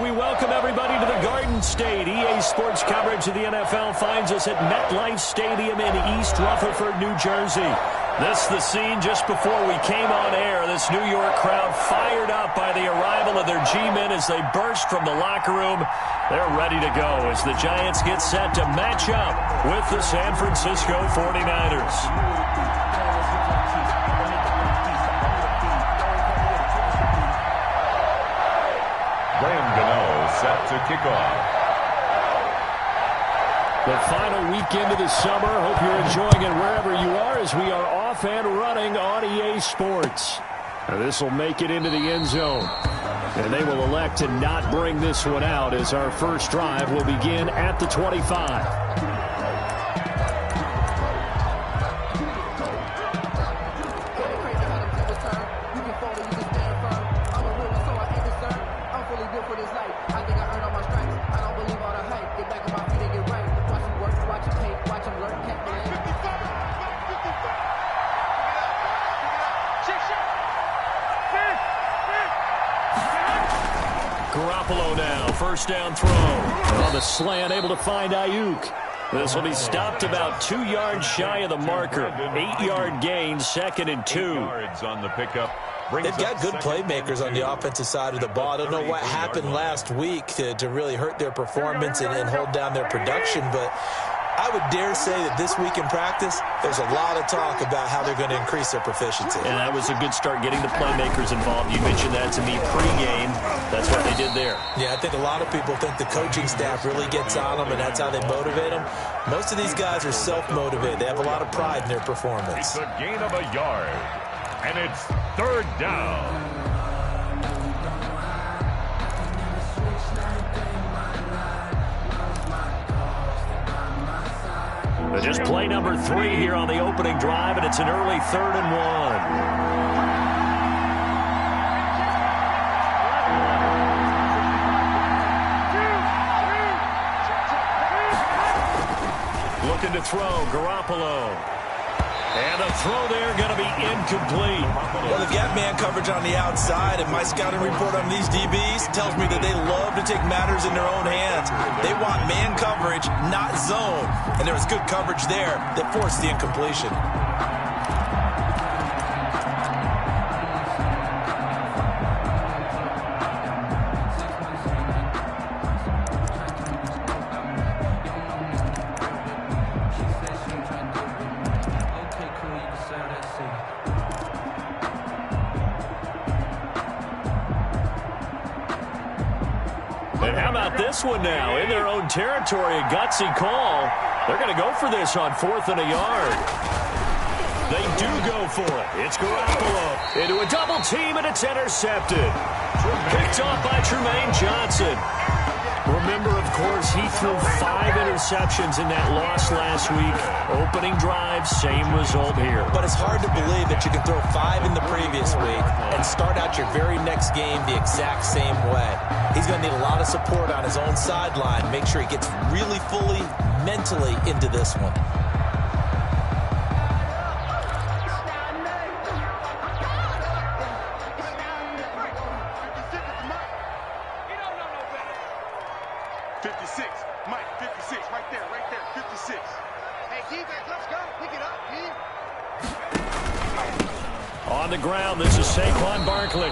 We welcome everybody to the Garden State. EA Sports coverage of the NFL finds us at MetLife Stadium in East Rutherford, New Jersey. This the scene just before we came on air. This New York crowd fired up by the arrival of their G-men as they burst from the locker room. They're ready to go as the Giants get set to match up with the San Francisco 49ers. Set to kick off. The final weekend of the summer. Hope you're enjoying it wherever you are as we are off and running on EA Sports. Now this will make it into the end zone. And they will elect to not bring this one out as our first drive will begin at the 25. First down throw. On the slant, able to find Ayuk. This will be stopped about 2 yards shy of the marker. 8-yard gain, 2nd and 2. Yards on the pickup. They've got good playmakers on the offensive side of the ball. I don't know what happened last week to really hurt their performance and hold down their production, but I would dare say that this week in practice, there's a lot of talk about how they're going to increase their proficiency. And that was a good start getting the playmakers involved. You mentioned that to me pregame. That's what they did there. Yeah, I think a lot of people think the coaching staff really gets on them, and that's how they motivate them. Most of these guys are self-motivated. They have a lot of pride in their performance. It's a gain of a yard, and it's 3rd down. Just play number 3 here on the opening drive, and it's an early 3rd and 1. Looking to throw, Garoppolo. And the throw there going to be incomplete. Well, they've got man coverage on the outside, and my scouting report on these DBs tells me that they love to take matters in their own hands. They want man coverage, not zone. And there was good coverage there that forced the incompletion. This one now in their own territory, a gutsy call. They're going to go for this on 4th and a yard. They do go for it. It's Garoppolo into a double team, and it's intercepted. Picked off by Tremaine Johnson. Remember, of course, he threw 5 interceptions in that loss last week. Opening drive, same result here. But it's hard to believe that you can throw 5 in the previous week and start out your very next game the exact same way. He's going to need a lot of support on his own sideline. Make sure he gets really fully mentally into this one. On the ground, this is Saquon Barkley.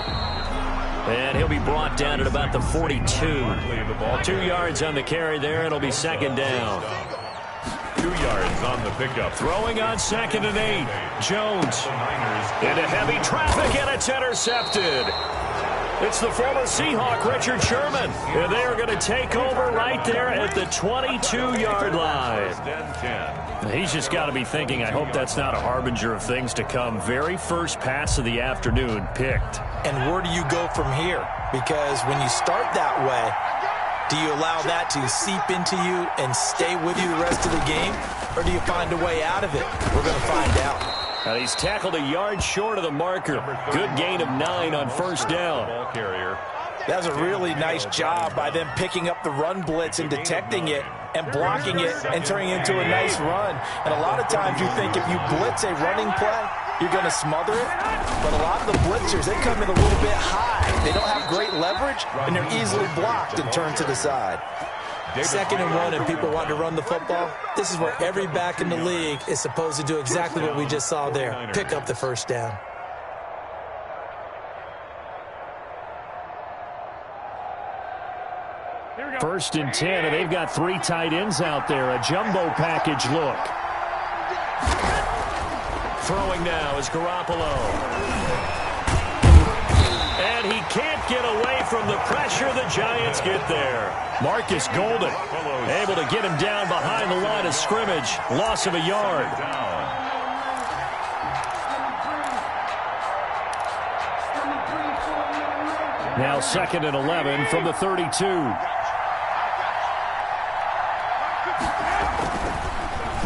And he'll be brought down at about the 42. 2 yards on the carry there. It'll be 2nd down. 2 yards on the pickup. Throwing on 2nd and 8. Jones into heavy traffic, and it's intercepted. It's the former Seahawk, Richard Sherman. And they are going to take over right there at the 22-yard line. He's just got to be thinking, I hope that's not a harbinger of things to come. Very first pass of the afternoon picked. And where do you go from here? Because when you start that way, do you allow that to seep into you and stay with you the rest of the game? Or do you find a way out of it? We're going to find out. And he's tackled a yard short of the marker. Good gain of 9 on 1st down. Ball carrier. That was a really nice job by them picking up the run blitz and detecting it and blocking it and turning it into a nice run. And a lot of times you think if you blitz a running play, you're going to smother it. But a lot of the blitzers, they come in a little bit high. They don't have great leverage, and they're easily blocked and turned to the side. 2nd and 1, and people want to run the football. This is where every back in the league is supposed to do exactly what we just saw there. Pick up the first down. First and 10, and they've got 3 tight ends out there. A jumbo package look. Throwing now is Garoppolo. And he can't get away from the pressure. The Giants get there. Marcus Golden able to get him down behind the line of scrimmage. Loss of a yard. Now 2nd and 11 from the 32.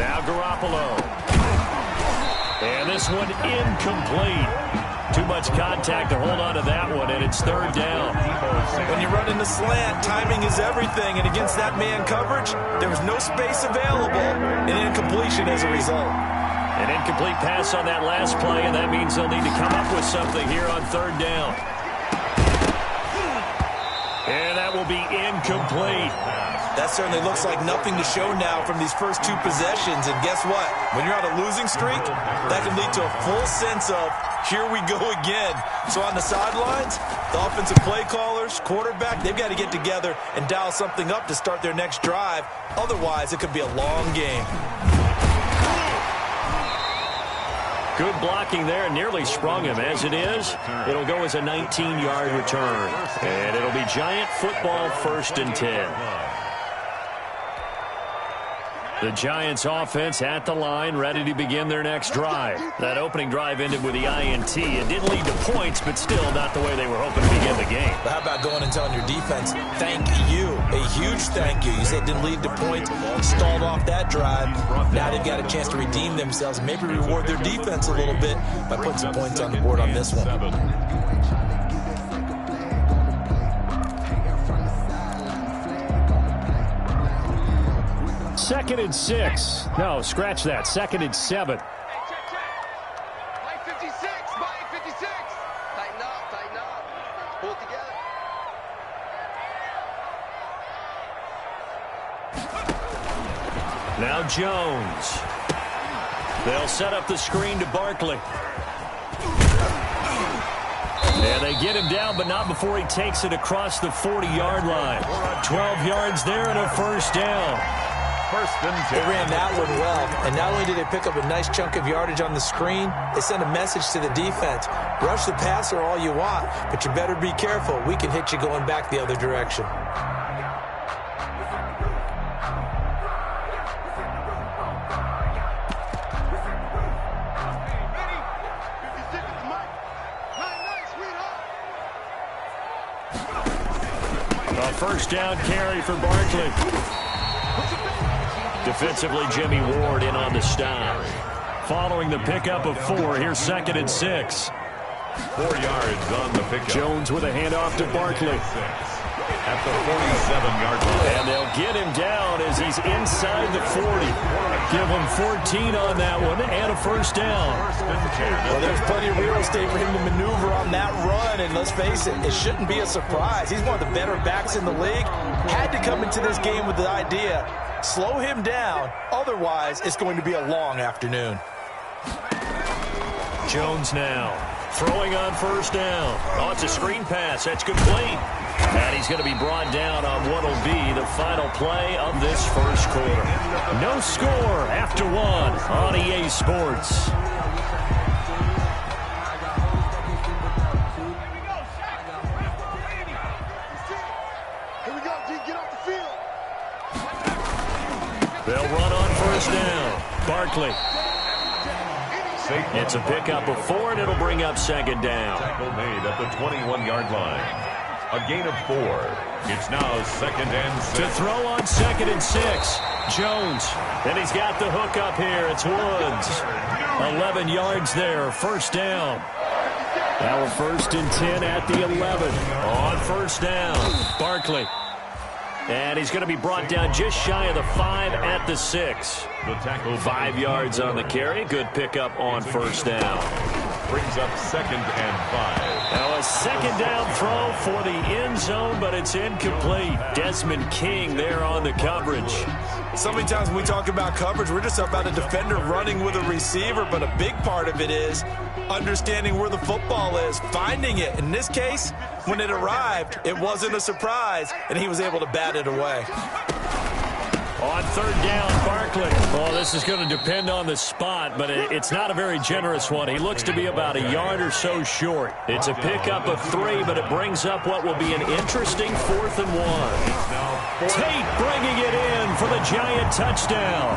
Now Garoppolo. And this one incomplete. Too much contact to hold on to that one, and it's 3rd down. When you run in the slant, timing is everything, and against that man coverage, there was no space available, and incompletion as a result. An incomplete pass on that last play, and that means they'll need to come up with something here on 3rd down. And that will be incomplete. That certainly looks like nothing to show now from these first 2 possessions. And guess what? When you're on a losing streak, that can lead to a full sense of, here we go again. So on the sidelines, the offensive play callers, quarterback, they've got to get together and dial something up to start their next drive. Otherwise, it could be a long game. Good blocking there, nearly sprung him. As it is, it'll go as a 19-yard return. And it'll be Giant football 1st and 10. The Giants offense at the line, ready to begin their next drive. That opening drive ended with the INT. It didn't lead to points, but still not the way they were hoping to begin the game. But how about going and telling your defense, thank you, a huge thank you. You said it didn't lead to points, stalled off that drive. Now they've got a chance to redeem themselves and maybe reward their defense a little bit by putting some points on the board on this one. 2nd and 6. No, scratch that. 2nd and 7. Mike 56. Tighten up. Pull it together. Now Jones. They'll set up the screen to Barkley. And they get him down, but not before he takes it across the 40-yard line. 12 yards there and a 1st down. 1st and 10. They ran that one well, and not only did they pick up a nice chunk of yardage on the screen, they sent a message to the defense. Rush the passer all you want, but you better be careful. We can hit you going back the other direction. A 1st down carry for Barkley. Defensively, Jimmy Ward in on the stop. Following the pickup of 4, here's 2nd and 6. 4 yards on the pickup. Jones with a handoff to Barkley. At the 47-yard line. And they'll get him down as he's inside the 40. Give him 14 on that one and a 1st down. Well, there's plenty of real estate for him to maneuver on that run, and let's face it, it shouldn't be a surprise. He's one of the better backs in the league. Had to come into this game with the idea, slow him down, otherwise it's going to be a long afternoon. Jones now throwing on 1st down. Oh, it's a screen pass. That's complete. And he's going to be brought down on what will be the final play of this 1st quarter. No score after 1 on EA Sports. Here we go, D. Get off the field. They'll run on 1st down. Barkley. It's a pickup of 4, and it'll bring up 2nd down. Tackle made at the 21-yard line. A gain of 4. It's now 2nd and 6. To throw on 2nd and 6. Jones. And he's got the hook up here. It's Woods. 11 yards there. 1st down. Now a 1st and 10 at the 11. On 1st down. Barkley. And he's going to be brought down just shy of the 5 at the 6. 5 yards on the carry. Good pickup on first down. Brings up 2nd and 5. Now a second down throw for the end zone, but it's incomplete. Desmond King there on the coverage. So many times when we talk about coverage, we're just about a defender running with a receiver, but a big part of it is understanding where the football is, finding it. In this case, when it arrived, it wasn't a surprise, and he was able to bat it away. On third down, Barkley. Well, this is going to depend on the spot, but it's not a very generous one. He looks to be about a yard or so short. It's a pickup of 3, but it brings up what will be an interesting 4th and 1. Tate bringing it in for the Giant touchdown.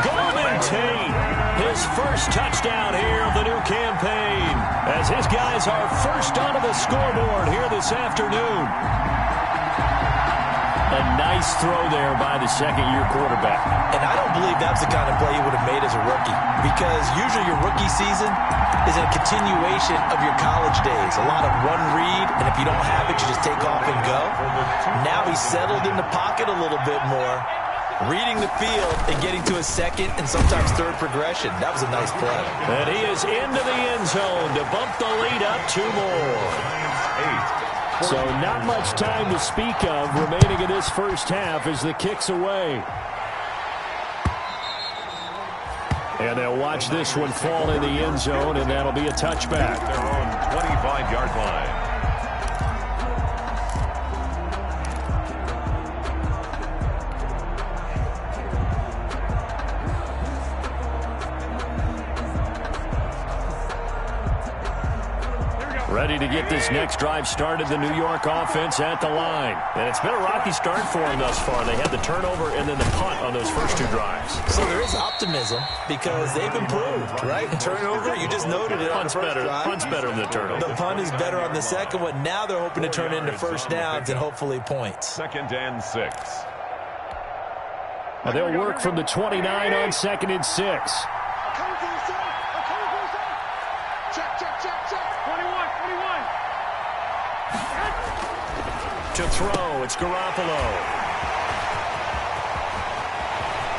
Golden Tate, his first touchdown here of the new campaign, as his guys are first onto the scoreboard here this afternoon. A nice throw there by the second-year quarterback. And I don't believe that's the kind of play he would have made as a rookie, because usually your rookie season is a continuation of your college days. A lot of one read, and if you don't have it, you just take off and go. Now he's settled in the pocket a little bit more, reading the field and getting to a second and sometimes third progression. That was a nice play. And he is into the end zone to bump the lead up 2 more. 8. So not much time to speak of remaining in this first half as the kick's away. And they'll watch this one fall in the end zone, and that'll be a touchback. Their own 25-yard line. Ready to get this next drive started, the New York offense at the line. And it's been a rocky start for them thus far. They had the turnover and then the punt on those first 2 drives. So there is optimism because they've improved, right? Turnover, you just noted it on the first drive. Punt's better than the turnover. The punt is better on the second one. Now they're hoping to turn it into first downs and hopefully points. 2nd and 6. Now they'll work from the 29 on 2nd and 6. To throw, it's Garoppolo.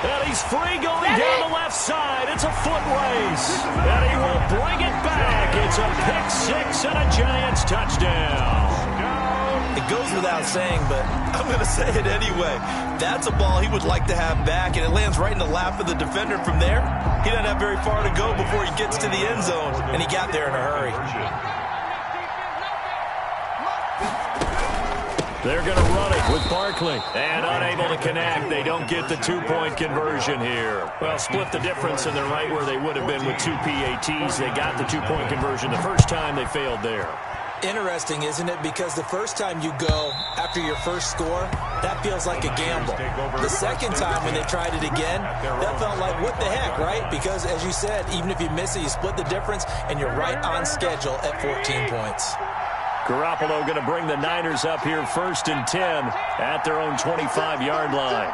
And he's free going down the left side. It's a foot race. And he will bring it back. It's a pick 6 and a Giants touchdown. It goes without saying, but I'm going to say it anyway. That's a ball he would like to have back, and it lands right in the lap of the defender from there. He doesn't have very far to go before he gets to the end zone, and he got there in a hurry. They're going to run it with Barkley. And unable to connect. They don't get the 2-point conversion here. Well, split the difference, and they're right where they would have been with 2 PATs. They got the 2-point conversion the first time. They failed there. Interesting, isn't it? Because the first time you go after your first score, that feels like a gamble. The second time when they tried it again, that felt like, what the heck, right? Because, as you said, even if you miss it, you split the difference, and you're right on schedule at 14 points. Garoppolo going to bring the Niners up here 1st and 10 at their own 25-yard line.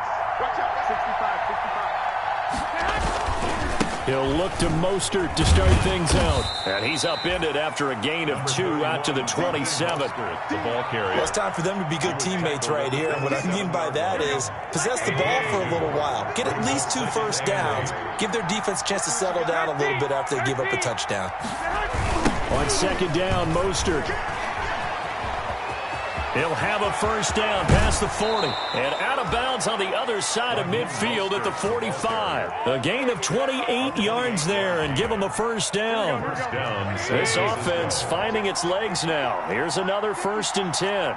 He'll look to Mostert to start things out. And he's upended after a gain of 2 out to the 27. The ball carrier. Well, it's time for them to be good teammates right here. And what I mean by that is possess the ball for a little while. Get at least 2 first downs. Give their defense a chance to settle down a little bit after they give up a touchdown. On 2nd down, Mostert. He'll have a first down past the 40. And out of bounds on the other side of midfield at the 45. A gain of 28 yards there and give him a first down. This offense finding its legs now. Here's another 1st and 10.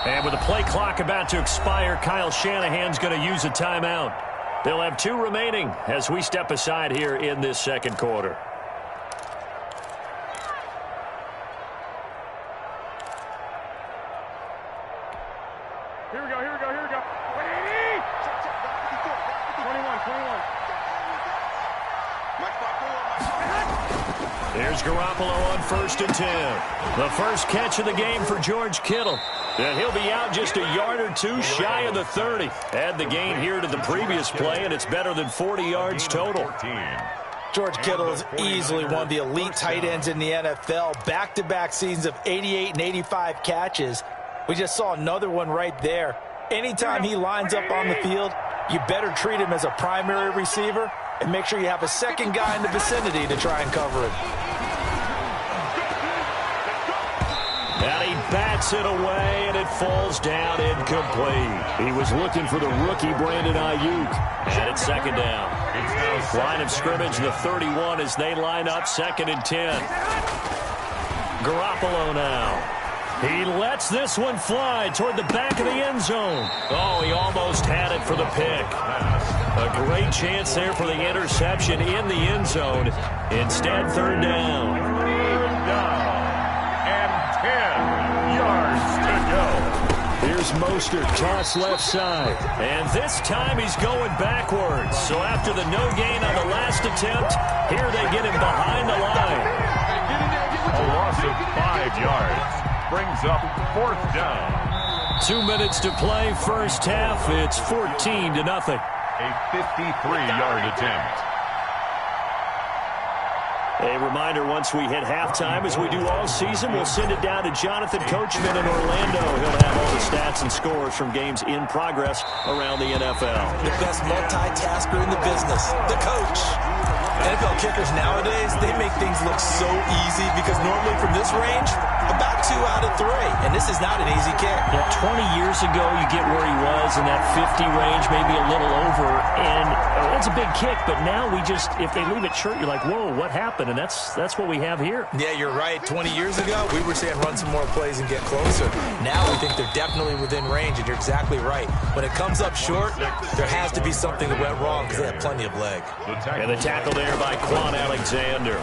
And with the play clock about to expire, Kyle Shanahan's going to use a timeout. They'll have 2 remaining as we step aside here in this second quarter. Here we go. 21. Here's Garoppolo on 1st and 10. The first catch of the game for George Kittle. And he'll be out just a yard or two shy of the 30. Add the gain here to the previous play, and it's better than 40 yards total. George Kittle is easily one of the elite tight ends in the NFL. Back-to-back seasons of 88 and 85 catches. We just saw another one right there. Anytime he lines up on the field, you better treat him as a primary receiver and make sure you have a second guy in the vicinity to try and cover him. And he bats it away, and it falls down incomplete. He was looking for the rookie Brandon Ayuk. And it's second down. Line of scrimmage, the 31 as they line up, 2nd and 10. Garoppolo now. He lets this one fly toward the back of the end zone. Oh, he almost had it for the pick. A great chance there for the interception in the end zone. Instead, 3rd down. Here's Mostert, toss left side. And this time he's going backwards. So after the no gain on the last attempt, here they get him behind the line. A loss of 5 yards brings up 4th down. 2 minutes to play, first half. It's 14-0. A 53-yard attempt. A reminder, once we hit halftime, as we do all season, we'll send it down to Jonathan Coachman in Orlando. He'll have all the stats and scores from games in progress around the NFL. The best multitasker in the business, the coach. NFL kickers nowadays, they make things look so easy because normally from this range, about 2 out of 3. And this is not an easy kick. Yeah, 20 years ago, you get where he was in that 50 range, maybe a little over. And it's a big kick, but now we just, if they leave it short, you're like, whoa, what happened? And that's what we have here. Yeah, you're right. 20 years ago, we were saying run some more plays and get closer. Now we think they're definitely within range, and you're exactly right. When it comes up short, there has to be something that went wrong because they have plenty of leg. And the tackle there by Quan Alexander.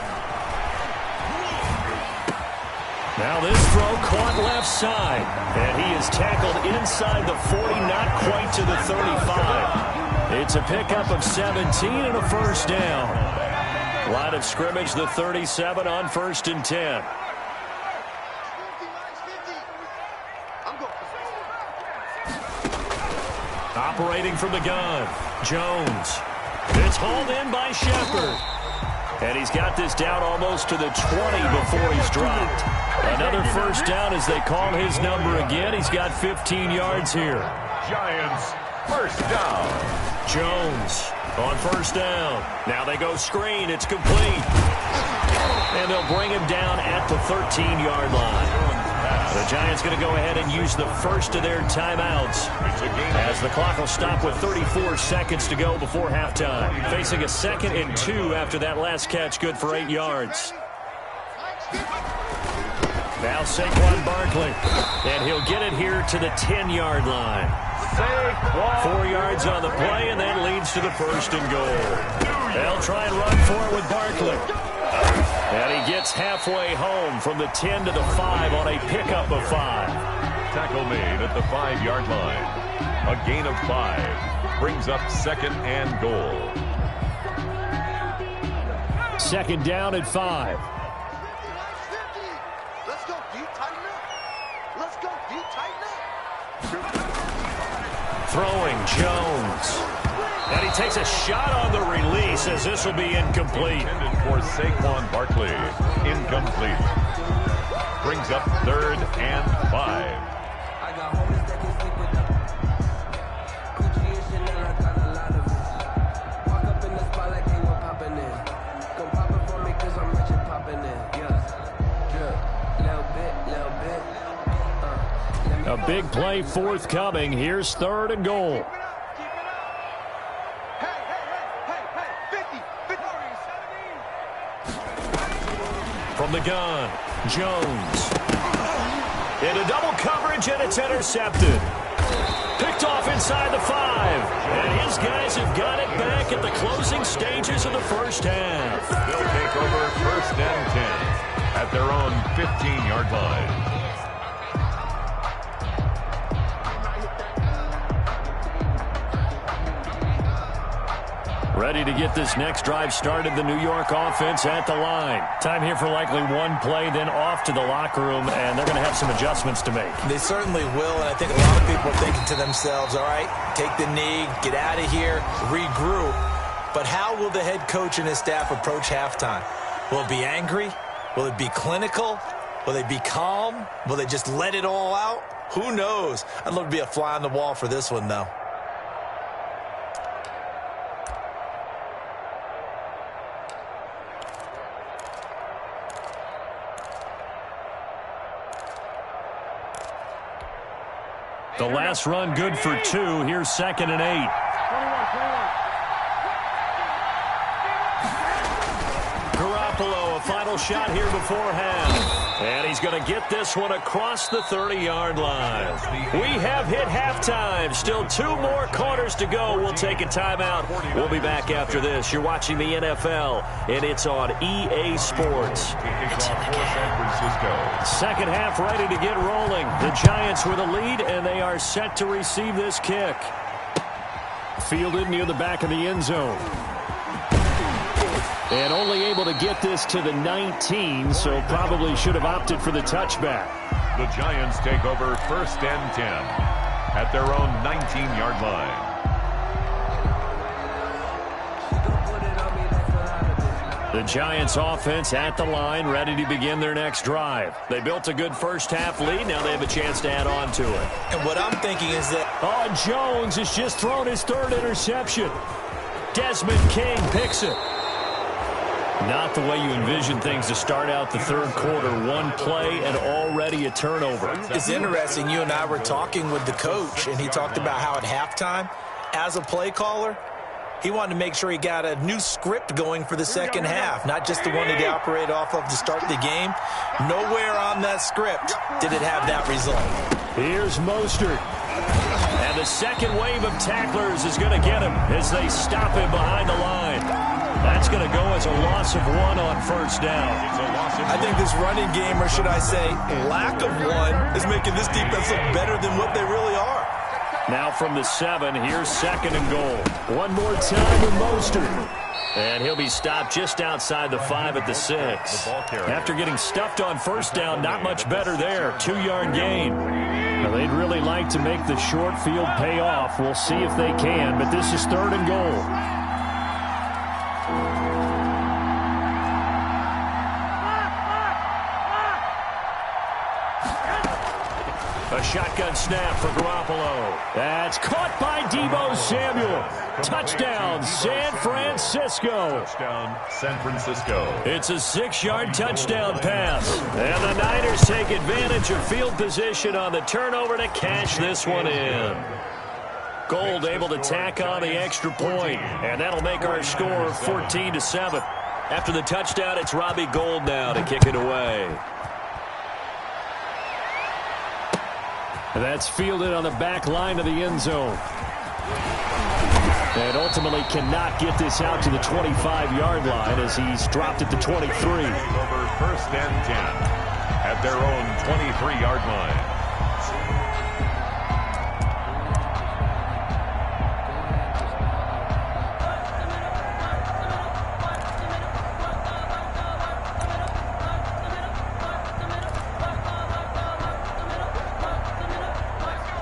Now this throw caught left side, and he is tackled inside the 40, not quite to the 35. It's a pickup of 17 and a first down. Line of scrimmage, the 37 on 1st and 10. Operating from the gun, Jones. It's hauled in by Shepard. And he's got this down almost to the 20 before he's dropped. Another first down as they call his number again. He's got 15 yards here. Giants, first down. Jones on first down. Now they go screen. It's complete. And they'll bring him down at the 13-yard line. The Giants going to go ahead and use the first of their timeouts as the clock will stop with 34 seconds to go before halftime. Facing a 2nd and 2 after that last catch, good for 8 yards. Now Saquon Barkley, and he'll get it here to the 10-yard line. 4 yards on the play, and that leads to the 1st and goal. They'll try and run for it with Barkley. And he gets halfway home from the 10 to the 5 on a pickup of 5. Tackle made at the 5-yard line. A gain of 5 brings up 2nd and goal. 2nd down at 5. Let's go, D, tighten up. Let's go, D, tighten up. Throwing Jones. And he takes a shot on the release as this will be incomplete. Intended for Saquon Barkley. Incomplete. Brings up 3rd and 5. A big play forthcoming. Here's 3rd and goal. From the gun, Jones. Into double coverage, and it's intercepted. Picked off inside the 5. And his guys have got it back at the closing stages of the first half. They'll take over 1st and 10 at their own 15-yard line. Ready to get this next drive started, the New York offense at the line. Time here for likely one play, then off to the locker room, and they're going to have some adjustments to make. They certainly will, and I think a lot of people are thinking to themselves, all right, take the knee, get out of here, regroup. But how will the head coach and his staff approach halftime? Will it be angry? Will it be clinical? Will they be calm? Will they just let it all out? Who knows? I'd love to be a fly on the wall for this one, though. The last run good for 2. Here's 2nd and 8. 21. Garoppolo, a final shot here before half. And he's going to get this one across the 30-yard line. We have hit halftime. Still 2 more quarters to go. We'll take a timeout. We'll be back after this. You're watching the NFL, and it's on EA Sports. Second half ready to get rolling. The Giants with a lead, and they are set to receive this kick. Fielded near the back of the end zone. And only able to get this to the 19, so probably should have opted for the touchback. The Giants take over 1st and 10 at their own 19-yard line. The Giants offense at the line, ready to begin their next drive. They built a good first half lead. Now they have a chance to add on to it. And what I'm thinking is that... Oh, Jones has just thrown his 3rd interception. Desmond King picks it. Not the way you envision things to start out the 3rd quarter. One play and already a turnover. It's interesting. You and I were talking with the coach, and he talked about how at halftime, as a play caller, he wanted to make sure he got a new script going for the second half, not just the one that he operated off of to start the game. Nowhere on that script did it have that result. Here's Mostert. And the second wave of tacklers is going to get him as they stop him behind the line. That's going to go as a loss of 1 on first down. I think this running game, or should I say lack of one, is making this defense look better than what they really are. Now from the 7, here's 2nd and goal. One more time with Mostert. And he'll be stopped just outside the 5 at the 6. After getting stuffed on first down, not much better there. 2-yard gain. Now, they'd really like to make the short field pay off. We'll see if they can, but this is 3rd and goal. A shotgun snap for Garoppolo. That's caught by Deebo Samuel. Touchdown, San Francisco. Touchdown, San Francisco. It's a 6-yard touchdown pass. And the Niners take advantage of field position on the turnover to cash this one in. Gold able to tack on the extra point, and that'll make our score 14-7. After the touchdown, it's Robbie Gould now to kick it away. That's fielded on the back line of the end zone. And ultimately cannot get this out to the 25-yard line as he's dropped at the 23. Over 1st and 10 at their own 23-yard line.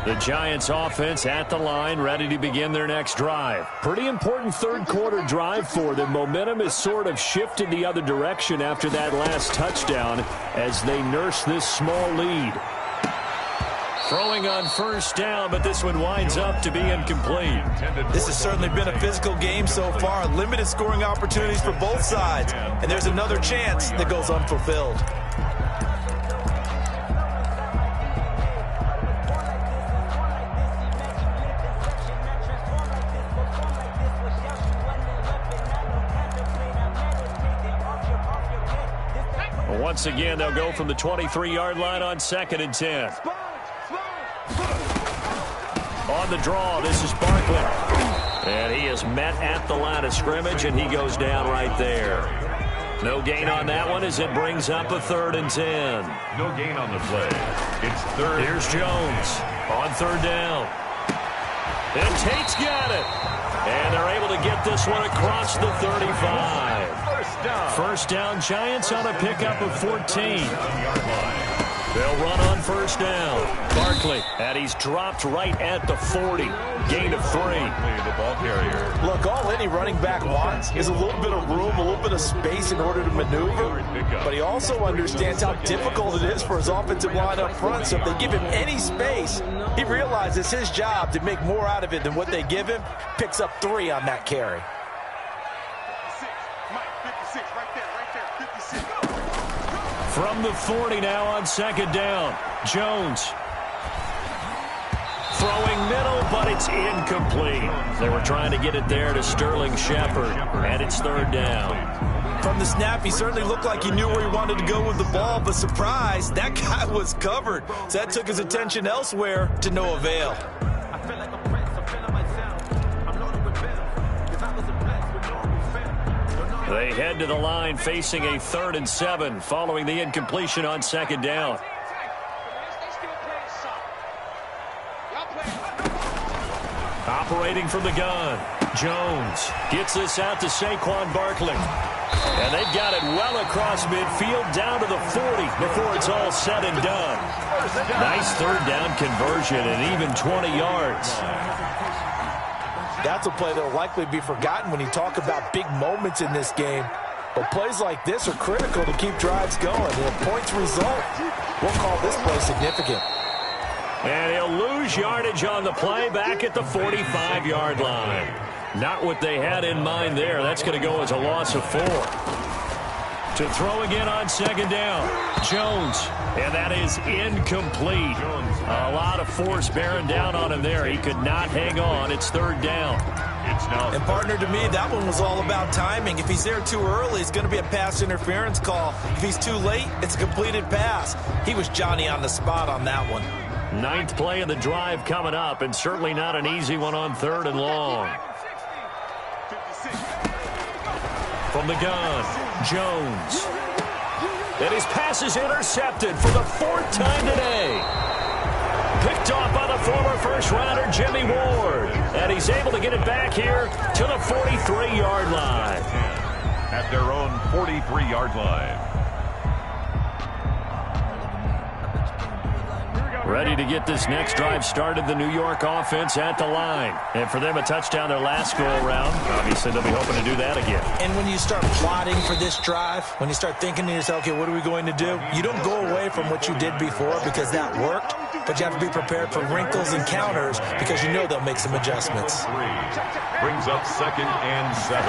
The Giants offense at the line, ready to begin their next drive. Pretty important 3rd quarter drive for them. Momentum has sort of shifted the other direction after that last touchdown as they nurse this small lead. Throwing on first down, but this one winds up to be incomplete. This has certainly been a physical game so far. Limited scoring opportunities for both sides. And there's another chance that goes unfulfilled. Once again, they'll go from the 23-yard line on 2nd and 10. On the draw, this is Barkley. And he is met at the line of scrimmage, and he goes down right there. No gain on that one as it brings up a 3rd and 10. No gain on the play. It's 3rd. Here's Jones on 3rd down. And Tate's got it. And they're able to get this one across the 35. First down, Giants on a pickup of 14. They'll run on first down. Barkley, and he's dropped right at the 40. Gain of 3. The ball carrier. Look, all any running back wants is a little bit of room, a little bit of space in order to maneuver. But he also understands how difficult it is for his offensive line up front. So if they give him any space, he realizes his job to make more out of it than what they give him. Picks up 3 on that carry. From the 40 now on second down. Jones. Throwing middle, but it's incomplete. They were trying to get it there to Sterling Shepard, and it's third down. From the snap, he certainly looked like he knew where he wanted to go with the ball, but surprise, that guy was covered. So that took his attention elsewhere to no avail. They head to the line facing a 3rd and 7 following the incompletion on second down. Operating from the gun, Jones gets this out to Saquon Barkley. And they've got it well across midfield down to the 40 before it's all said and done. Nice third down conversion and even 20 yards. That's a play that will likely be forgotten when you talk about big moments in this game. But plays like this are critical to keep drives going. And if points result, we'll call this play significant. And he'll lose yardage on the play back at the 45-yard line. Not what they had in mind there. That's going to go as a loss of 4. To throw again on second down, Jones. And that is incomplete. A lot of force bearing down on him there. He could not hang on. It's third down. And partner, to me, that one was all about timing. If he's there too early, it's going to be a pass interference call. If he's too late, it's a completed pass. He was Johnny on the spot on that one. 9th play of the drive coming up, and certainly not an easy one on 3rd and long. From the gun, Jones. And his pass is intercepted for the 4th time today. Picked off by the former first-rounder Jimmy Ward. And he's able to get it back here to the 43-yard line. At their own 43-yard line. Ready to get this next drive started, the New York offense at the line. And for them, a touchdown their last go-around. Obviously, they'll be hoping to do that again. And when you start plotting for this drive, when you start thinking to yourself, okay, what are we going to do? You don't go away from what you did before because that worked, but you have to be prepared for wrinkles and counters because you know they'll make some adjustments. 3 brings up 2nd and 7.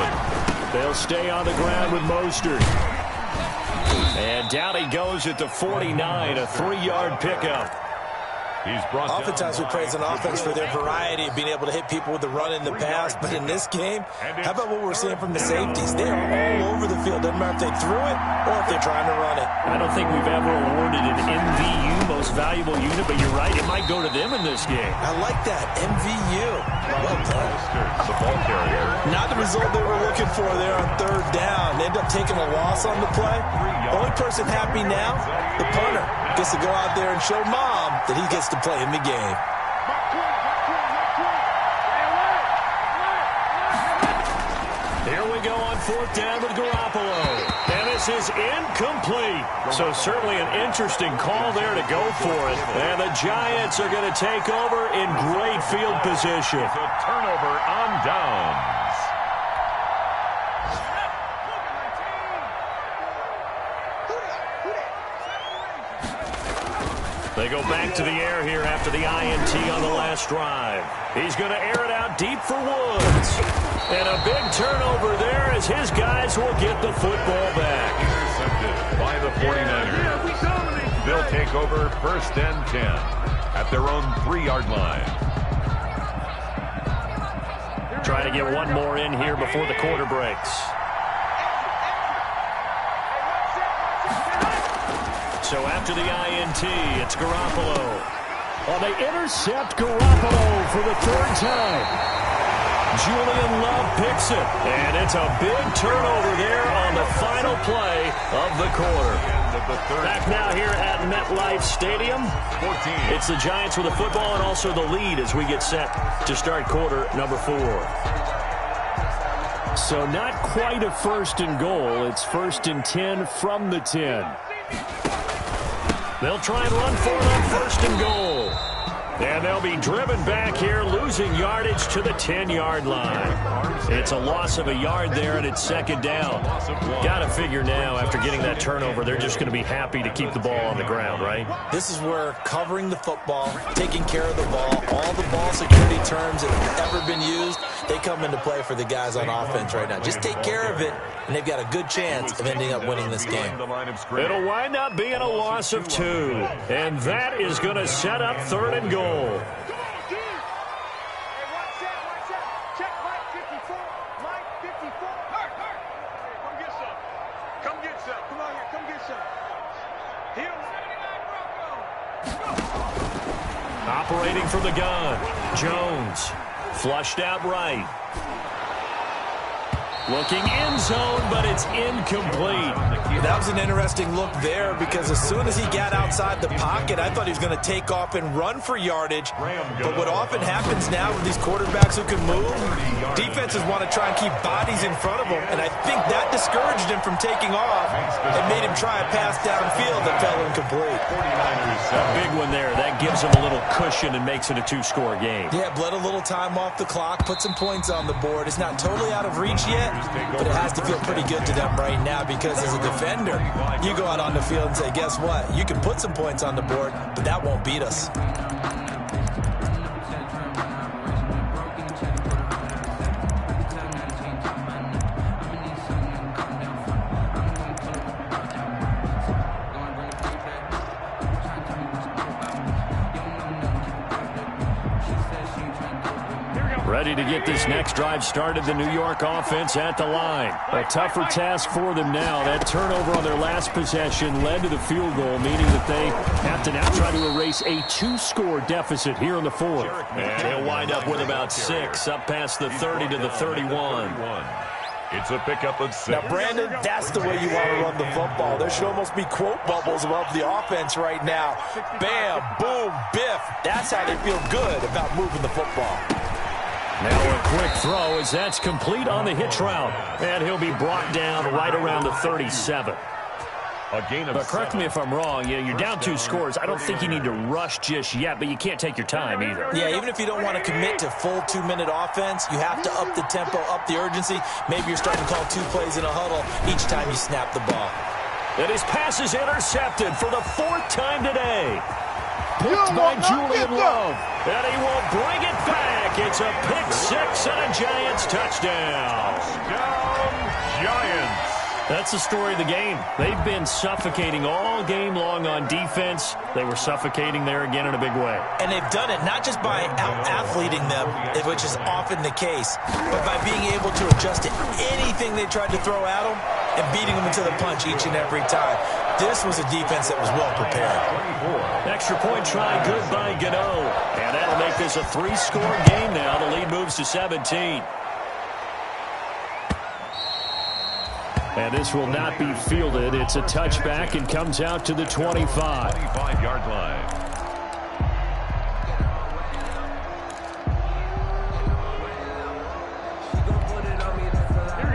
They'll stay on the ground with Mostert. And down he goes at the 49, a 3-yard pickup. Oftentimes we praise an offense for their variety of being able to hit people with the run and the pass, but in this game, how about what we're seeing from the safeties? They are all over the field. Doesn't matter if they threw it or if they're trying to run it. I don't think we've ever awarded an MVU, most valuable unit, but you're right, it might go to them in this game. I like that, MVU. Well done. The ball carrier. Not the result they were looking for there on 3rd down. They end up taking a loss on the play. Only person happy now, the punter, gets to go out there and show mom that he gets to play in the game. Here we go on 4th down with Garoppolo. And this is incomplete. So certainly an interesting call there to go for it. And the Giants are going to take over in great field position. It's a turnover on downs. They go back to the air here after the INT on the last drive. He's going to air it out deep for Woods. And a big turnover there as his guys will get the football back. Intercepted by the 49ers. They'll take over 1st and 10 at their own 3-yard line. Try to get one more in here before the quarter breaks. So after the INT, it's Garoppolo. Well, they intercept Garoppolo for the 3rd time. Julian Love picks it. And it's a big turnover there on the final play of the quarter. of the third. Back now here at MetLife Stadium. 14. It's the Giants with the football and also the lead as we get set to start quarter number 4. So not quite a first and goal. It's 1st and 10 from the 10. They'll try and run for it on 1st and goal. And they'll be driven back here, losing yardage to the 10-yard line. It's a loss of a yard there, and it's 2nd down. Got to figure now, after getting that turnover, they're just going to be happy to keep the ball on the ground, right? This is where covering the football, taking care of the ball, all the ball security terms that have ever been used, they come into play for the guys on offense right now. Just take care of it, and they've got a good chance of ending up winning this game. It'll wind up being a loss of 2, and that is going to set up 3rd and goal. Operating from the gun, Jones, flushed out right. Looking end zone, but it's incomplete. That was an interesting look there because as soon as he got outside the pocket, I thought he was going to take off and run for yardage. But what often happens now with these quarterbacks who can move, defenses want to try and keep bodies in front of them, and I think that discouraged him from taking off and made him try a pass downfield that fell incomplete. A big one there. That gives him a little cushion and makes it a 2-score game. Yeah, bled a little time off the clock, put some points on the board. It's not totally out of reach yet, but it has to feel pretty good to them right now because as a defender, you go out on the field and say, guess what? You can put some points on the board, but that won't beat us. Ready to get this next drive started, the New York offense at the line. A tougher task for them now. That turnover on their last possession led to the field goal, meaning that they have to now try to erase a 2-score deficit here in the 4th. And he'll wind up with about 6, up past the 30 to the 31. It's a pickup of 6. Now, Brandon, that's the way you want to run the football. There should almost be quote bubbles above the offense right now. Bam, boom, biff. That's how they feel good about moving the football. Now a quick throw as that's complete on the hitch route. And he'll be brought down right around the 37. But correct me if I'm wrong, you're down 2 scores. I don't think you need to rush just yet, but you can't take your time either. Yeah, even if you don't want to commit to full 2-minute offense, you have to up the tempo, up the urgency. Maybe you're starting to call 2 plays in a huddle each time you snap the ball. And his pass is intercepted for the 4th time today. Picked by Julian Love. And he will bring it back. It's a pick 6 and a Giants touchdown. Touchdown, Giants. That's the story of the game. They've been suffocating all game long on defense. They were suffocating there again in a big way. And they've done it not just by out-athleting them, which is often the case, but by being able to adjust to anything they tried to throw at them and beating them into the punch each and every time. This was a defense that was well prepared. Extra point try, good by Gano. And that'll make this a 3-score game now. The lead moves to 17. And this will not be fielded. It's a touchback and comes out to the 25. 25-yard line.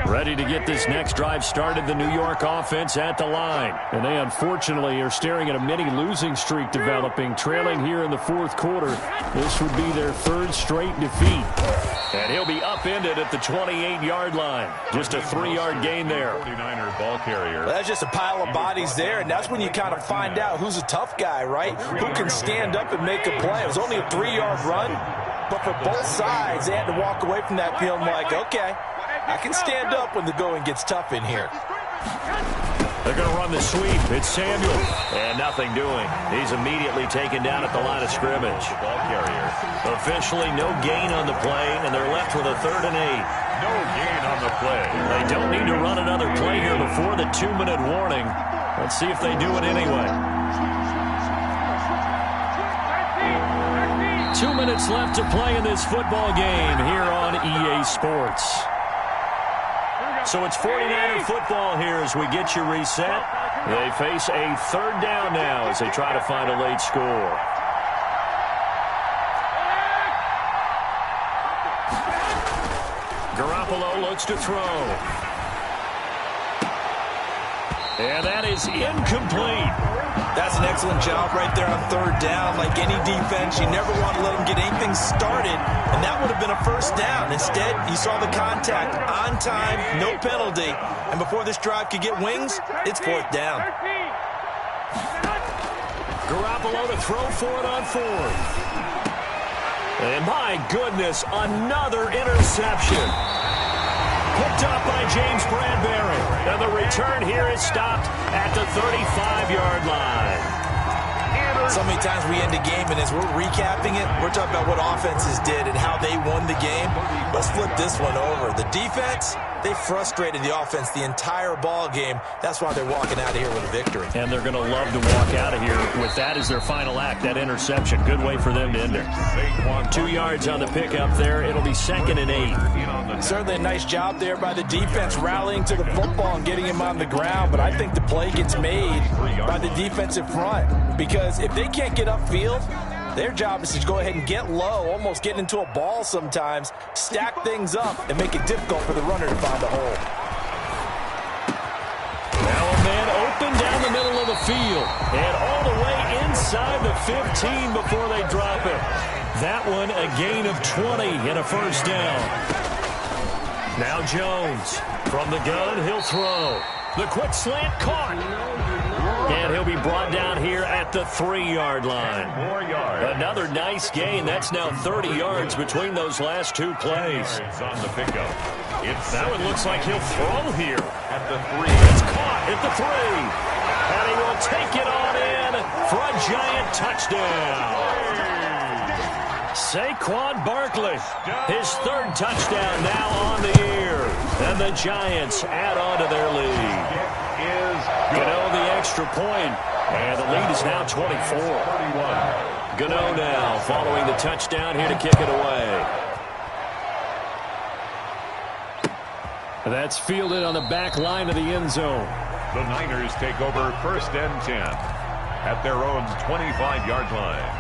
Ready to get this next drive started, the New York offense at the line. And they unfortunately are staring at a mini losing streak developing, trailing here in the 4th quarter. This would be their 3rd straight defeat. And he'll be upended at the 28-yard line. Just a 3-yard gain there. 49er ball carrier. That's just a pile of bodies there, and that's when you kind of find out who's a tough guy, right? Who can stand up and make a play. It was only a 3-yard run, but for both sides, they had to walk away from that field like, okay, I can stand up when the going gets tough in here. They're going to run the sweep. It's Samuel. And nothing doing. He's immediately taken down at the line of scrimmage. Ball carrier. Officially no gain on the play, and they're left with a 3rd and 8. No gain on the play. They don't need to run another play here before the 2-minute warning. Let's see if they do it anyway. 2 minutes left to play in this football game here on EA Sports. So it's 49er football here as we get you reset. They face a third down now as they try to find a late score. Garoppolo looks to throw. And that is incomplete. That's an excellent job right there on third down. Like any defense, you never want to let them get anything started, and that would have been a first down. Instead, you saw the contact on time, no penalty, and before this drive could get wings, it's fourth down. Garoppolo to throw for it on fourth. And my goodness, another interception. Picked up by James Bradbury. And the return here is stopped at the 35-yard line. So many times we end a game, and as we're recapping it, we're talking about what offenses did and how they won the game. Let's flip this one over. The defense, they frustrated the offense the entire ball game. That's why they're walking out of here with a victory. And they're going to love to walk out of here with that as their final act, that interception. Good way for them to end it. 2 yards on the pickup there. It'll be 2nd and 8. Certainly a nice job there by the defense rallying to the football and getting him on the ground, but I think the play gets made by the defensive front, because if they can't get upfield, their job is to go ahead and get low, almost get into a ball sometimes, stack things up, and make it difficult for the runner to find a hole. Now a man open down the middle of the field, and all the way inside the 15 before they drop it. That one a gain of 20 and a first down. Now Jones from the gun, he'll throw. The quick slant caught. And he'll be brought down here at the 3-yard line. Another nice gain. That's now 30 yards between those last two plays. On the pickup. That one looks like he'll throw here. At the 3. It's caught at the 3. And he will take it on in for a giant touchdown. Saquon Barkley, his 3rd touchdown now on the year. And the Giants add on to their lead. Gano the extra point, and the lead is now 24. Gano now following the touchdown here to kick it away. That's fielded on the back line of the end zone. The Niners take over 1st and 10 at their own 25-yard line.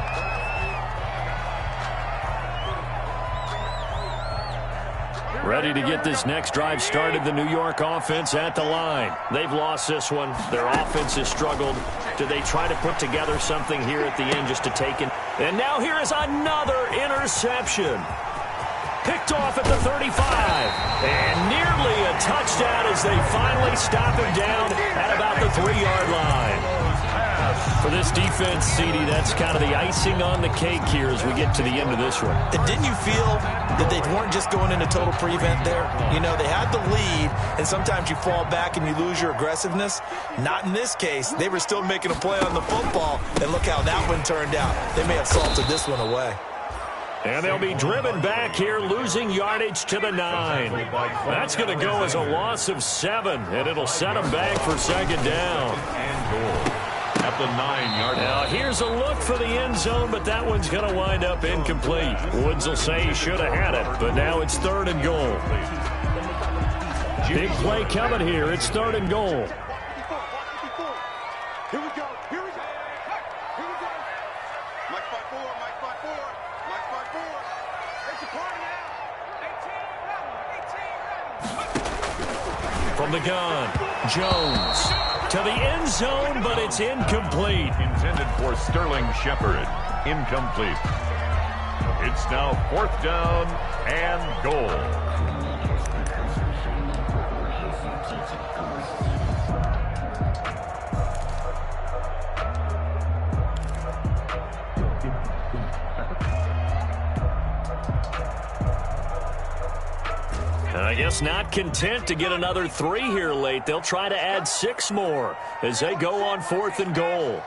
Ready to get this next drive started, the New York offense at the line. They've lost this one. Their offense has struggled. Do they try to put together something here at the end just to take it? And now here is another interception. Picked off at the 35. And nearly a touchdown as they finally stop him down at about the 3-yard line. For this defense, CD, that's kind of the icing on the cake here as we get to the end of this one. And didn't you feel that they weren't just going into total prevent there? You know, they had the lead, and sometimes you fall back and you lose your aggressiveness. Not in this case. They were still making a play on the football, and look how that one turned out. They may have salted this one away. And they'll be driven back here, losing yardage to the 9. That's going to go as a loss of 7, and it'll set them back for 2nd down. And goal. At the 9-yard line. Now here's a look for the end zone, but that one's going to wind up incomplete. Woods will say he should have had it, but now it's 3rd and goal. Big play coming here. It's 3rd and goal. Here we go. Here we go. Here we go. Mike 5-4. Mike 5-4. Mike 5-4. It's a party now. 18. From the gun, Jones to the end zone, but it's incomplete. Intended for Sterling Shepard. Incomplete. It's now 4th down and goal. I guess not content to get another 3 here late. They'll try to add 6 more as they go on 4th and goal.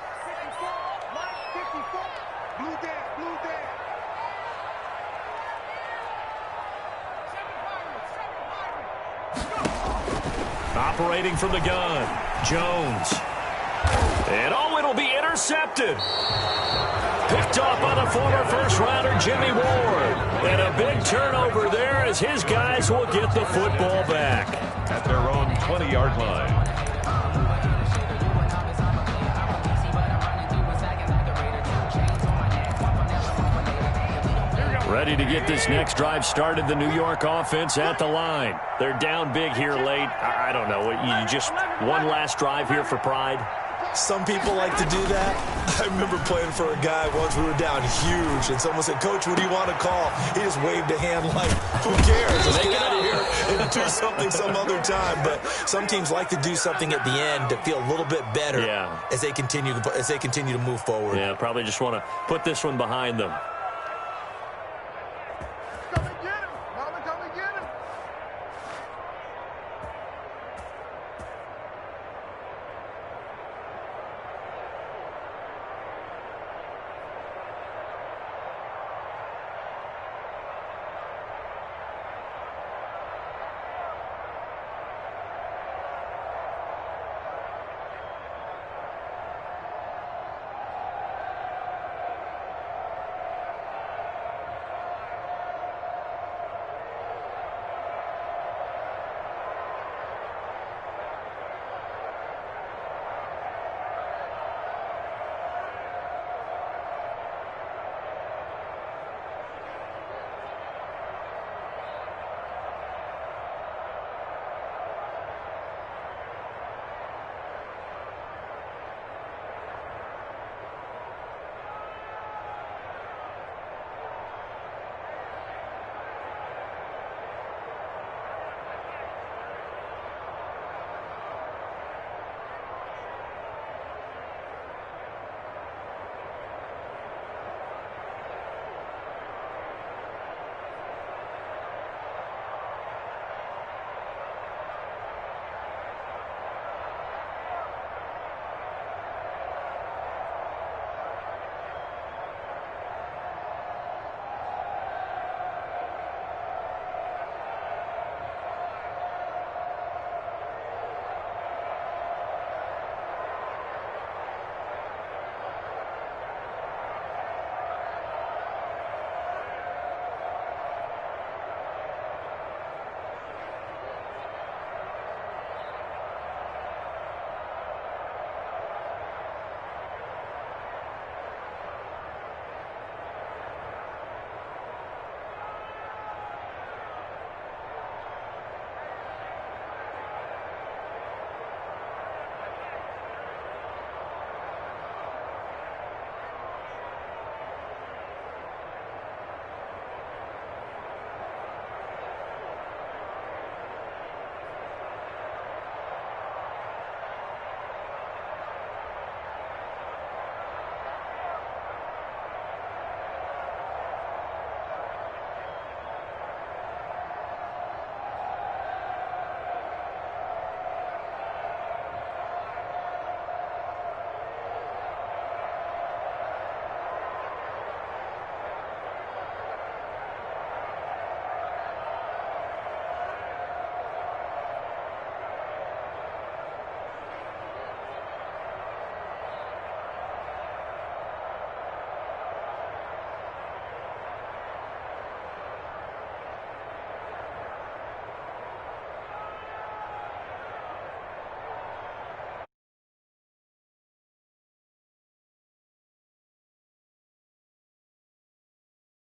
Operating from the gun, Jones. And oh, it'll be intercepted. Picked off by the former first-rounder Jimmy Ward. And a big turnover there as his guys will get the football back. At their own 20-yard line. Ready to get this next drive started, the New York offense at the line. They're down big here late. I don't know. You just one last drive here for pride? Some people like to do that. I remember playing for a guy once. We were down huge, and someone said, "Coach, what do you want to call?" He just waved a hand like, who cares? Let's get out of here and do something some other time. But some teams like to do something at the end to feel a little bit better as they continue to move forward. Yeah, probably just want to put this one behind them.